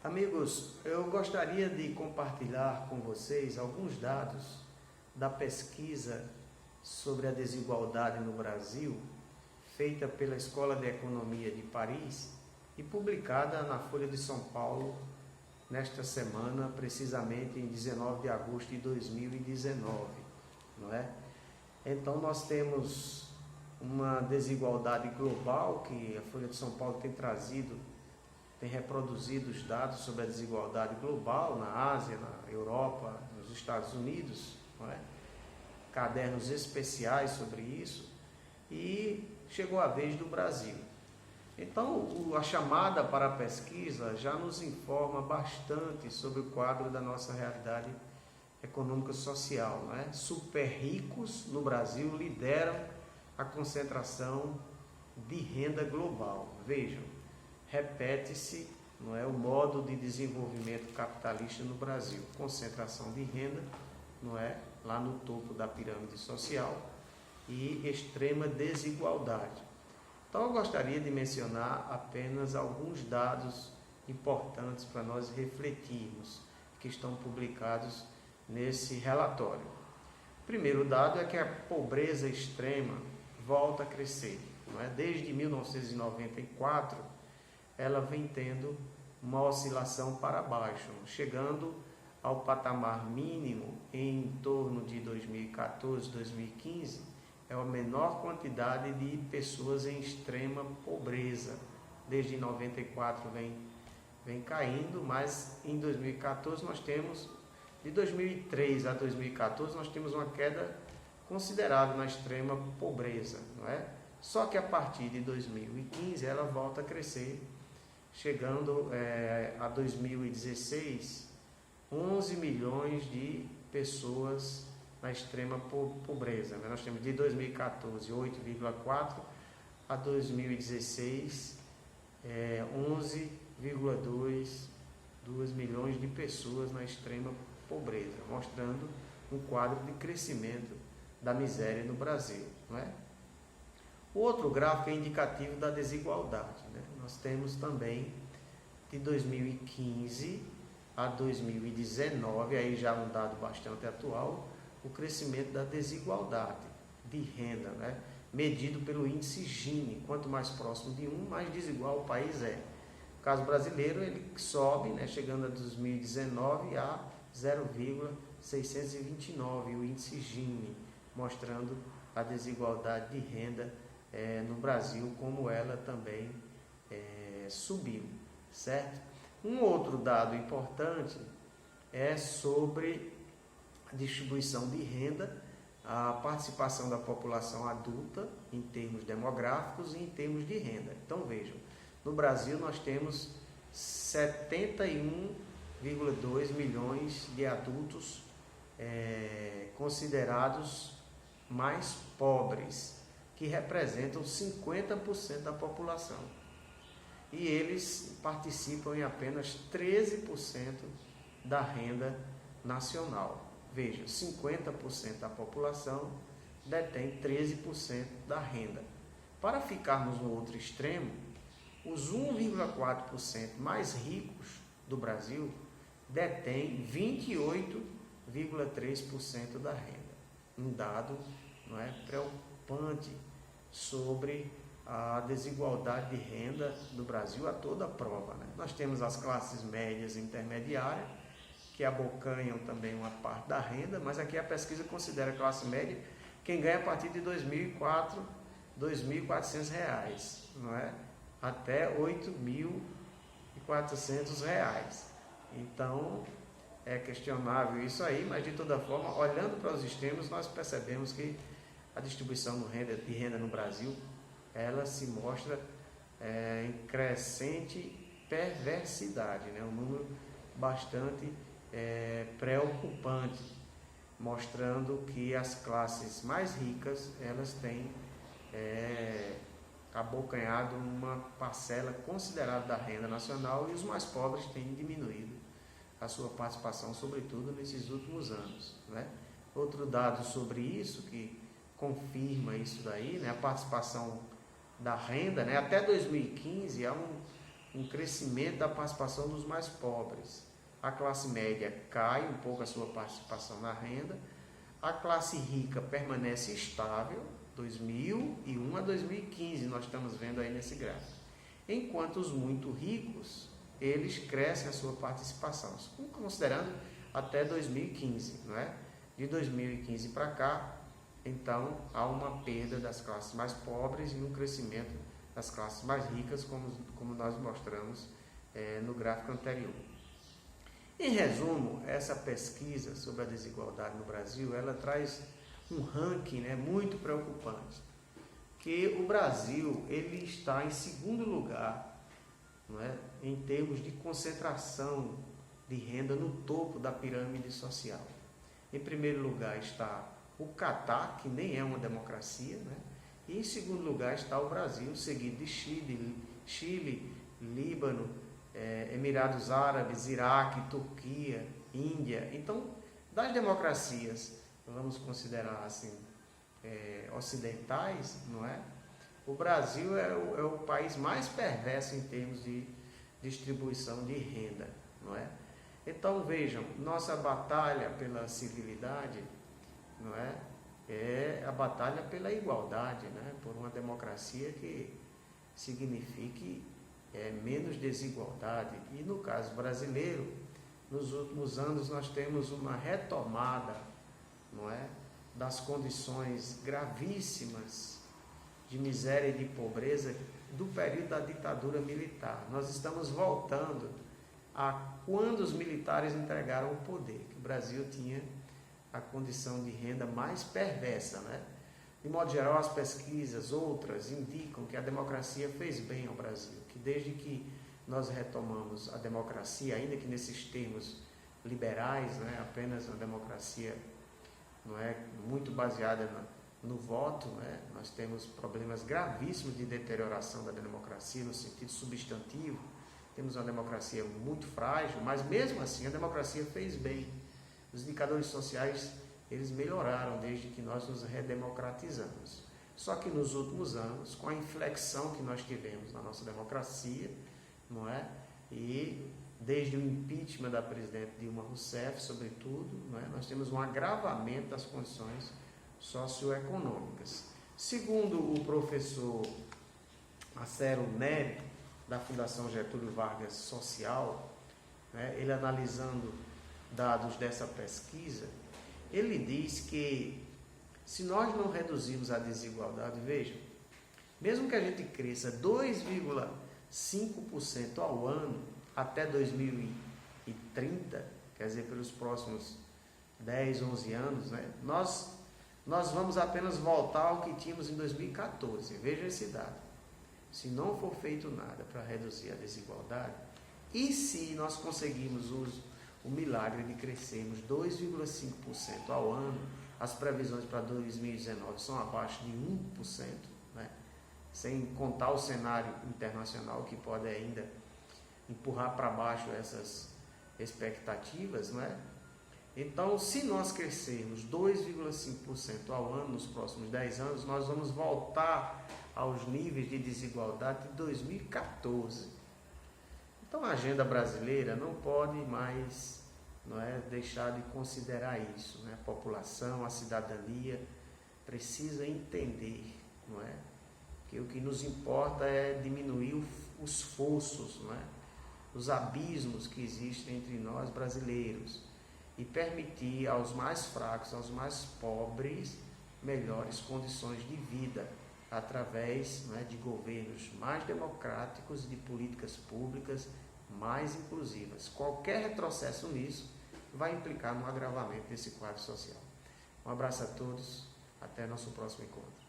Amigos, eu gostaria de compartilhar com vocês alguns dados da pesquisa sobre a desigualdade no Brasil, feita pela Escola de Economia de Paris e publicada na Folha de São Paulo nesta semana, precisamente em 19 de agosto de 2019, não é? Então nós temos uma desigualdade global que a Folha de São Paulo tem reproduzido os dados sobre a desigualdade global na Ásia, na Europa, nos Estados Unidos, não é? Cadernos especiais sobre isso, e chegou a vez do Brasil. Então, a chamada para a pesquisa já nos informa bastante sobre o quadro da nossa realidade econômica e social, não é? Super ricos no Brasil lideram a concentração de renda global. Vejam, repete-se, não é, o modo de desenvolvimento capitalista no Brasil, concentração de renda, não é, lá no topo da pirâmide social e extrema desigualdade. Então eu gostaria de mencionar apenas alguns dados importantes para nós refletirmos, que estão publicados nesse relatório. O primeiro dado é que a pobreza extrema volta a crescer, não é? Desde 1994 ela vem tendo uma oscilação para baixo, chegando ao patamar mínimo em torno de 2014, 2015, é a menor quantidade de pessoas em extrema pobreza. Desde 94 vem caindo, mas em 2014 nós temos, de 2003 a 2014, nós temos uma queda considerável na extrema pobreza, não é? Só que a partir de 2015 ela volta a crescer, chegando a 2016, 11 milhões de pessoas na extrema pobreza. Nós temos de 2014, 8,4, a 2016, 11,2 milhões de pessoas na extrema pobreza, mostrando um quadro de crescimento da miséria no Brasil, não é? O outro gráfico é indicativo da desigualdade, né? Nós temos também de 2015 a 2019, aí já um dado bastante atual, o crescimento da desigualdade de renda, né? Medido pelo índice Gini. Quanto mais próximo de 1, mais desigual o país é. No caso brasileiro, ele sobe, né, chegando a 2019 a 0,629, o índice Gini, mostrando a desigualdade de renda no Brasil, como ela também subiu, certo? Um outro dado importante é sobre a distribuição de renda, a participação da população adulta em termos demográficos e em termos de renda. Então vejam, no Brasil nós temos 71,2 milhões de adultos considerados mais pobres, que representam 50% da população. E eles participam em apenas 13% da renda nacional. Veja, 50% da população detém 13% da renda. Para ficarmos no outro extremo, os 1,4% mais ricos do Brasil detêm 28,3% da renda. Um dado, não é, preocupante sobre a desigualdade de renda do Brasil a toda prova, né? Nós temos as classes médias e intermediárias, que abocanham também uma parte da renda, mas aqui a pesquisa considera a classe média quem ganha a partir de R$ 2.400, não é? Até R$ 8.400. Então, é questionável isso aí, mas de toda forma, olhando para os extremos, nós percebemos que a distribuição de renda no Brasil, ela se mostra em crescente perversidade, né? Um número bastante preocupante, mostrando que as classes mais ricas, elas têm abocanhado uma parcela considerável da renda nacional e os mais pobres têm diminuído a sua participação, sobretudo nesses últimos anos, né? Outro dado sobre isso, que confirma isso daí, né? A participação da renda, né? Até 2015 há um crescimento da participação dos mais pobres. A classe média cai um pouco a sua participação na renda, a classe rica permanece estável, 2001 a 2015, nós estamos vendo aí nesse gráfico. Enquanto os muito ricos, eles crescem a sua participação, considerando até 2015, não é? De 2015 para cá, então, há uma perda das classes mais pobres e um crescimento das classes mais ricas, como nós mostramos no gráfico anterior. Em resumo, essa pesquisa sobre a desigualdade no Brasil, ela traz um ranking, muito preocupante, que o Brasil ele está em segundo lugar, não é, em termos de concentração de renda no topo da pirâmide social. Em primeiro lugar está o Catar, que nem é uma democracia, e em segundo lugar está o Brasil, seguido de Chile, Líbano, Emirados Árabes, Iraque, Turquia, Índia. Então, das democracias, vamos considerar assim, ocidentais, não é? O Brasil é o país mais perverso em termos de distribuição de renda, não é? Então, vejam, nossa batalha pela civilidade, não é a batalha pela igualdade, por uma democracia que signifique menos desigualdade. E no caso brasileiro, nos últimos anos nós temos uma retomada, não é, das condições gravíssimas de miséria e de pobreza do período da ditadura militar. Nós estamos voltando a quando os militares entregaram o poder, que o Brasil tinha a condição de renda mais perversa, De modo geral, as pesquisas, outras, indicam que a democracia fez bem ao Brasil, que desde que nós retomamos a democracia, ainda que nesses termos liberais, apenas uma democracia muito baseada no voto, nós temos problemas gravíssimos de deterioração da democracia no sentido substantivo, temos uma democracia muito frágil, mas mesmo assim a democracia fez bem. Os indicadores sociais, eles melhoraram desde que nós nos redemocratizamos. Só que nos últimos anos, com a inflexão que nós tivemos na nossa democracia, e desde o impeachment da presidente Dilma Rousseff, sobretudo, nós temos um agravamento das condições socioeconômicas. Segundo o professor Acero Neri, da Fundação Getúlio Vargas Social, ele analisando dados dessa pesquisa, ele diz que se nós não reduzirmos a desigualdade, vejam, mesmo que a gente cresça 2,5% ao ano até 2030, quer dizer, pelos próximos 10, 11 anos, nós vamos apenas voltar ao que tínhamos em 2014. Veja esse dado. Se não for feito nada para reduzir a desigualdade, e se nós conseguirmos o milagre de crescermos 2,5% ao ano, as previsões para 2019 são abaixo de 1%, sem contar o cenário internacional que pode ainda empurrar para baixo essas expectativas, Então, se nós crescermos 2,5% ao ano nos próximos 10 anos, nós vamos voltar aos níveis de desigualdade de 2014. Então, a agenda brasileira não pode mais deixar de considerar isso. A população, a cidadania precisa entender que o que nos importa é diminuir os fossos, os abismos que existem entre nós brasileiros e permitir aos mais fracos, aos mais pobres, melhores condições de vida através de governos mais democráticos e de políticas públicas mais inclusivas. Qualquer retrocesso nisso vai implicar no agravamento desse quadro social. Um abraço a todos, até nosso próximo encontro.